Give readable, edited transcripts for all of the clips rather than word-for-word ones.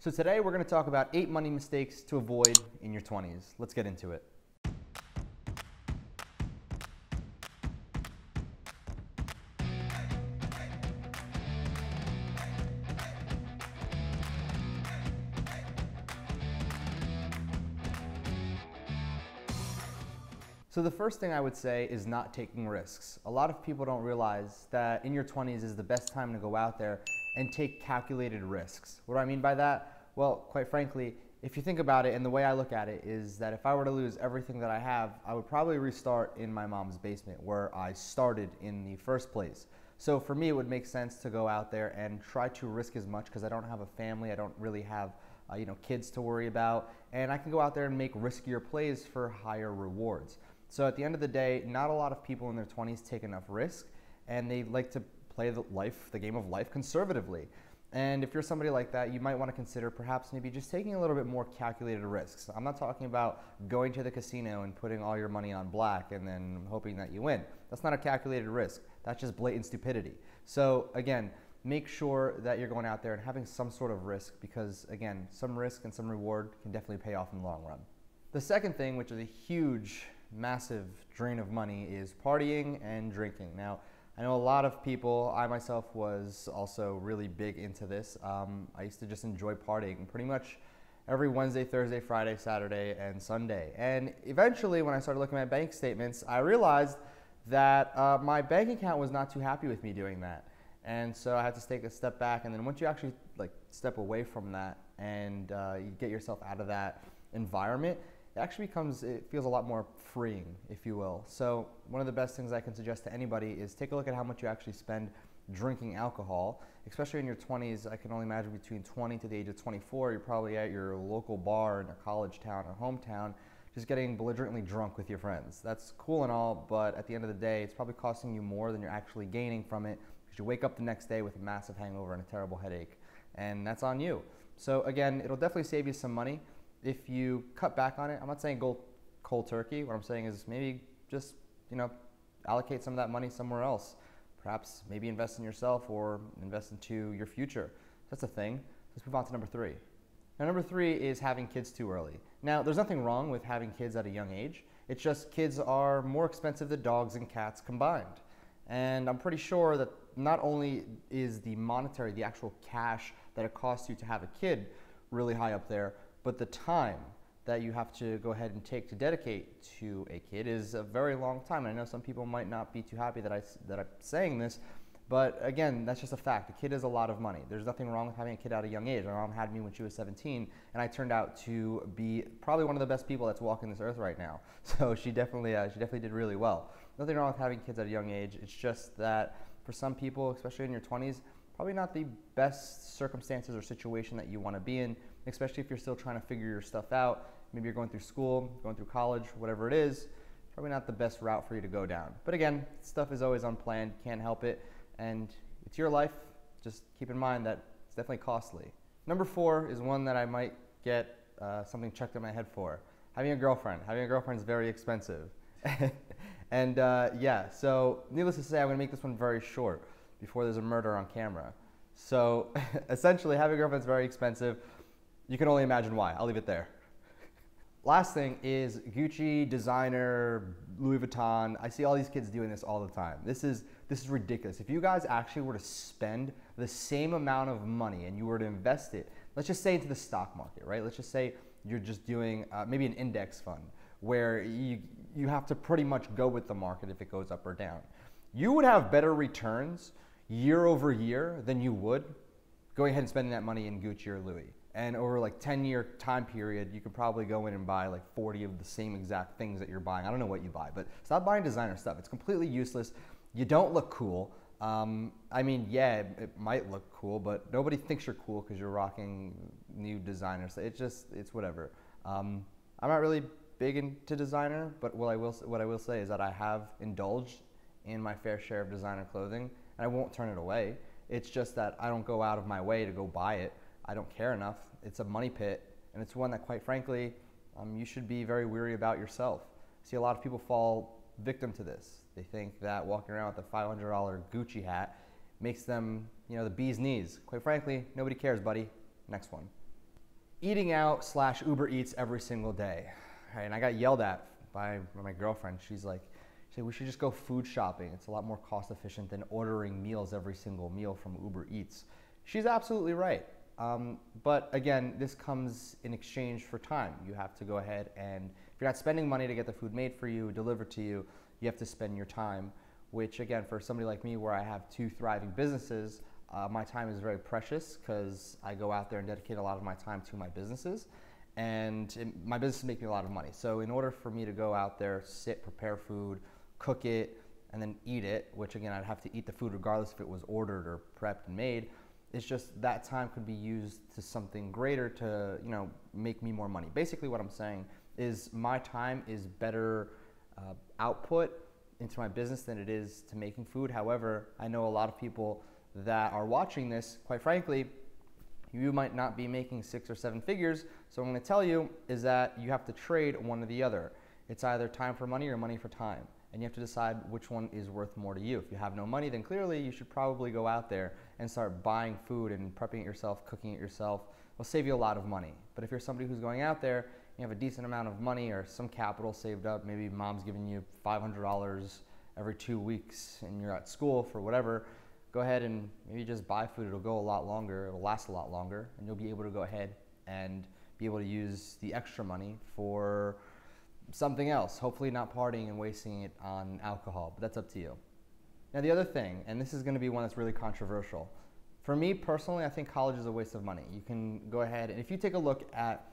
So today we're going to talk about 8 money mistakes to avoid in your 20s. Let's get into it. So the first thing I would say is not taking risks. A lot of people don't realize that in your 20s is the best time to go out there and take calculated risks. What do I mean by that? Well, quite frankly, if you think about it, and the way I look at it is that if I were to lose everything that I have, I would probably restart in my mom's basement where I started in the first place. So for me, it would make sense to go out there and try to risk as much because I don't have a family, I don't really have kids to worry about, and I can go out there and make riskier plays for higher rewards. So at the end of the day, not a lot of people in their 20s take enough risk, and they like to play the game of life conservatively. And if you're somebody like that, you might want to consider perhaps maybe just taking a little bit more calculated risks. I'm not talking about going to the casino and putting all your money on black and then hoping that you win. That's not a calculated risk. That's just blatant stupidity. So again, make sure that you're going out there and having some sort of risk because, again, some risk and some reward can definitely pay off in the long run. The second thing, which is a huge, massive drain of money, is partying and drinking. Now, I know a lot of people, I myself was also really big into this. I used to just enjoy partying pretty much every Wednesday, Thursday, Friday, Saturday, and Sunday. And eventually, when I started looking at bank statements, I realized that my bank account was not too happy with me doing that. And so I had to take a step back. And then once you actually step away from that and you get yourself out of that environment, it feels a lot more freeing, if you will. So one of the best things I can suggest to anybody is take a look at how much you actually spend drinking alcohol, especially in your 20s. I can only imagine between 20 to the age of 24, you're probably at your local bar in a college town or hometown, just getting belligerently drunk with your friends. That's cool and all, but at the end of the day, it's probably costing you more than you're actually gaining from it because you wake up the next day with a massive hangover and a terrible headache, and that's on you. So again, it'll definitely save you some money if you cut back on it. I'm not saying go cold turkey. What I'm saying is maybe just, allocate some of that money somewhere else. Perhaps maybe invest in yourself or invest into your future. That's a thing. Let's move on to number 3. Now, number 3 is having kids too early. Now, there's nothing wrong with having kids at a young age. It's just kids are more expensive than dogs and cats combined. And I'm pretty sure that not only is the actual cash that it costs you to have a kid really high up there, but the time that you have to go ahead and take to dedicate to a kid is a very long time. And I know some people might not be too happy that I'm saying this, but again, that's just a fact. A kid is a lot of money. There's nothing wrong with having a kid at a young age. My mom had me when she was 17, and I turned out to be probably one of the best people that's walking this earth right now. So she definitely did really well. Nothing wrong with having kids at a young age. It's just that for some people, especially in your 20s, probably not the best circumstances or situation that you want to be in, especially if you're still trying to figure your stuff out. Maybe you're going through school, going through college, whatever it is, probably not the best route for you to go down. But again, stuff is always unplanned, can't help it, and it's your life. Just keep in mind that it's definitely costly. Number 4 is one that I might get something checked in my head for. Having a girlfriend. Having a girlfriend is very expensive. And so needless to say, I'm gonna make this one very short before there's a murder on camera. So essentially, having a girlfriend is very expensive. You can only imagine why. I'll leave it there. Last thing is Gucci, designer, Louis Vuitton. I see all these kids doing this all the time. This is ridiculous. If you guys actually were to spend the same amount of money and you were to invest it, let's just say into the stock market, right? Let's just say you're just doing maybe an index fund where you have to pretty much go with the market if it goes up or down. You would have better returns year over year than you would going ahead and spending that money in Gucci or Louis. And over 10-year time period, you could probably go in and buy 40 of the same exact things that you're buying. I don't know what you buy, but stop buying designer stuff. It's completely useless. You don't look cool. It might look cool, but nobody thinks you're cool because you're rocking new designer stuff. It's whatever. I'm not really big into designer, but what I will say is that I have indulged in my fair share of designer clothing, and I won't turn it away. It's just that I don't go out of my way to go buy it. I don't care enough. It's a money pit, and it's one that, quite frankly, you should be very weary about yourself. I see a lot of people fall victim to this. They think that walking around with a $500 Gucci hat makes them, the bee's knees. Quite frankly, nobody cares, buddy. Next one. eating out slash Uber Eats every single day. Right, and I got yelled at by my girlfriend. She said, we should just go food shopping. It's a lot more cost efficient than ordering meals every single meal from Uber Eats. She's absolutely right. But again, this comes in exchange for time. You have to go ahead and, if you're not spending money to get the food made for you, delivered to you, you have to spend your time, which again, for somebody like me where I have 2 thriving businesses, my time is very precious because I go out there and dedicate a lot of my time to my businesses, and my businesses make me a lot of money. So in order for me to go out there, sit, prepare food, cook it, and then eat it, which again, I'd have to eat the food regardless if it was ordered or prepped and made, it's just that time could be used to something greater to, make me more money. Basically what I'm saying is my time is better output into my business than it is to making food. However, I know a lot of people that are watching this, quite frankly, you might not be making 6 or 7 figures. So what I'm gonna tell you is that you have to trade one or the other. It's either time for money or money for time. And you have to decide which one is worth more to you. If you have no money, then clearly you should probably go out there and start buying food and prepping it yourself, cooking it yourself. It'll save you a lot of money. But if you're somebody who's going out there, you have a decent amount of money or some capital saved up, maybe mom's giving you $500 every 2 weeks and you're at school for whatever, go ahead and maybe just buy food. It'll go a lot longer, it'll last a lot longer, and you'll be able to go ahead and be able to use the extra money for something else, hopefully not partying and wasting it on alcohol, but that's up to you. Now the other thing, and this is going to be one that's really controversial, for me personally, I think college is a waste of money. You can go ahead, and if you take a look at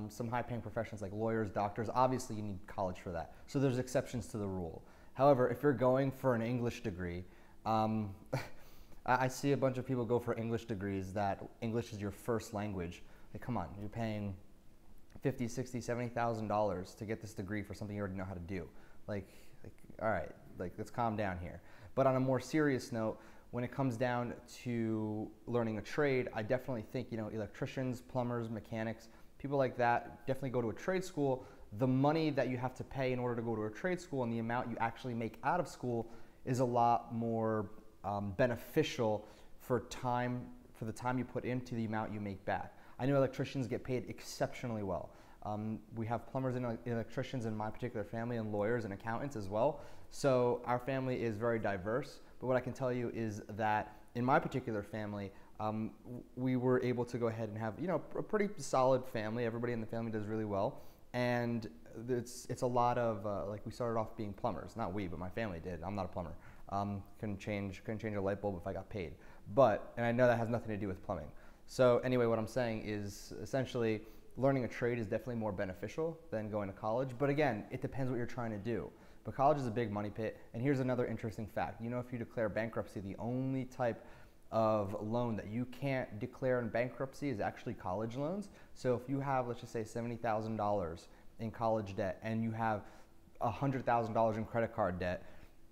some high-paying professions like lawyers, doctors, obviously you need college for that. So there's exceptions to the rule. However, if you're going for an English degree, I see a bunch of people go for English degrees that English is your first language. Like, come on, you're paying $50,000, $60,000, $70,000 to get this degree for something you already know how to do. Like, all right, let's calm down here. But on a more serious note, when it comes down to learning a trade, I definitely think, electricians, plumbers, mechanics, people like that, definitely go to a trade school. The money that you have to pay in order to go to a trade school and the amount you actually make out of school is a lot more beneficial for the time you put into the amount you make back. I know electricians get paid exceptionally well. We have plumbers and electricians in my particular family, and lawyers and accountants as well. So our family is very diverse. But what I can tell you is that in my particular family, we were able to go ahead and have a pretty solid family. Everybody in the family does really well, and it's a lot of we started off being plumbers. Not we, but my family did. I'm not a plumber. Couldn't change a light bulb if I got paid. And I know that has nothing to do with plumbing. So anyway, what I'm saying is essentially learning a trade is definitely more beneficial than going to college. But again, it depends what you're trying to do. But college is a big money pit. And here's another interesting fact. If you declare bankruptcy, the only type of loan that you can't declare in bankruptcy is actually college loans. So if you have, let's just say $70,000 in college debt and you have $100,000 in credit card debt,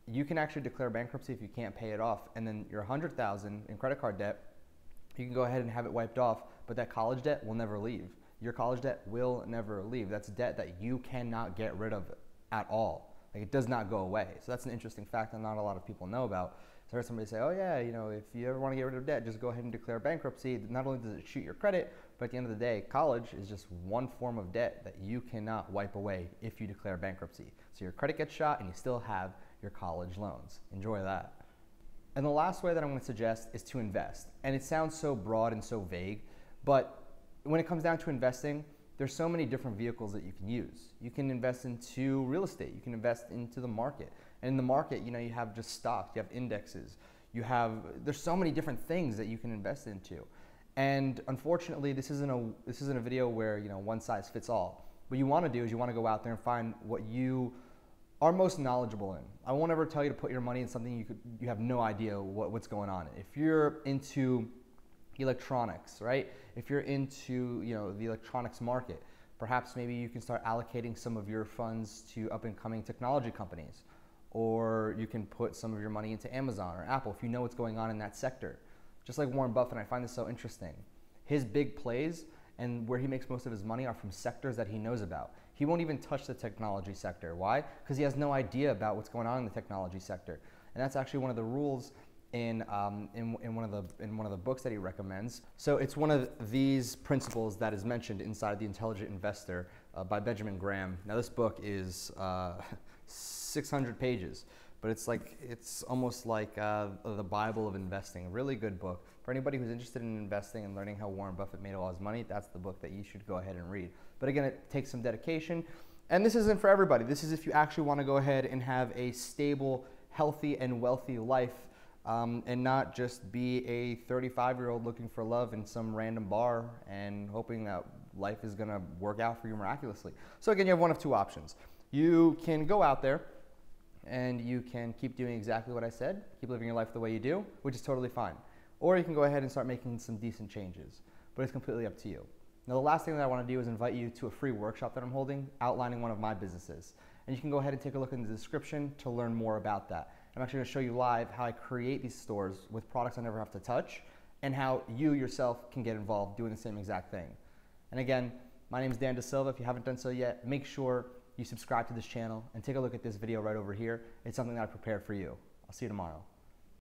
you can actually declare bankruptcy if you can't pay it off. And then your $100,000 in credit card debt, you can go ahead and have it wiped off, but that college debt will never leave. Your college debt will never leave. That's debt that you cannot get rid of at all. It does not go away. So that's an interesting fact that not a lot of people know about. So I heard somebody say, oh yeah, if you ever want to get rid of debt, just go ahead and declare bankruptcy. Not only does it shoot your credit, but at the end of the day, college is just one form of debt that you cannot wipe away if you declare bankruptcy. So your credit gets shot and you still have your college loans. Enjoy that. And the last way that I'm going to suggest is to invest. And it sounds so broad and so vague, but when it comes down to investing, there's so many different vehicles that you can use. You can invest into real estate. You can invest into the market. And in the market, you have just stocks, you have indexes, there's so many different things that you can invest into. And unfortunately, this isn't a video where, one size fits all. What you want to do is you want to go out there and find what you are most knowledgeable in. I won't ever tell you to put your money in something you have no idea what's going on. If you're into electronics, right? If you're into the electronics market, perhaps maybe you can start allocating some of your funds to up and coming technology companies, or you can put some of your money into Amazon or Apple if you know what's going on in that sector. Just like Warren Buffett, I find this so interesting. His big plays and where he makes most of his money are from sectors that he knows about. He won't even touch the technology sector. Why? Because he has no idea about what's going on in the technology sector. And that's actually one of the rules in one of the books that he recommends. So it's one of these principles that is mentioned inside The Intelligent Investor by Benjamin Graham. Now this book is 600 pages, but it's almost like the Bible of investing. A really good book for anybody who's interested in investing and learning how Warren Buffett made all his money. That's the book that you should go ahead and read. But again, it takes some dedication, and this isn't for everybody. This is if you actually want to go ahead and have a stable, healthy, and wealthy life. And not just be a 35-year-old looking for love in some random bar and hoping that life is going to work out for you miraculously. So again, you have one of two options. You can go out there and you can keep doing exactly what I said, keep living your life the way you do, which is totally fine. Or you can go ahead and start making some decent changes, but it's completely up to you. Now, the last thing that I want to do is invite you to a free workshop that I'm holding outlining one of my businesses. And you can go ahead and take a look in the description to learn more about that. I'm actually going to show you live how I create these stores with products I never have to touch and how you yourself can get involved doing the same exact thing. And again, my name is Dan Dasilva. If you haven't done so yet, make sure you subscribe to this channel and take a look at this video right over here. It's something that I prepared for you. I'll see you tomorrow.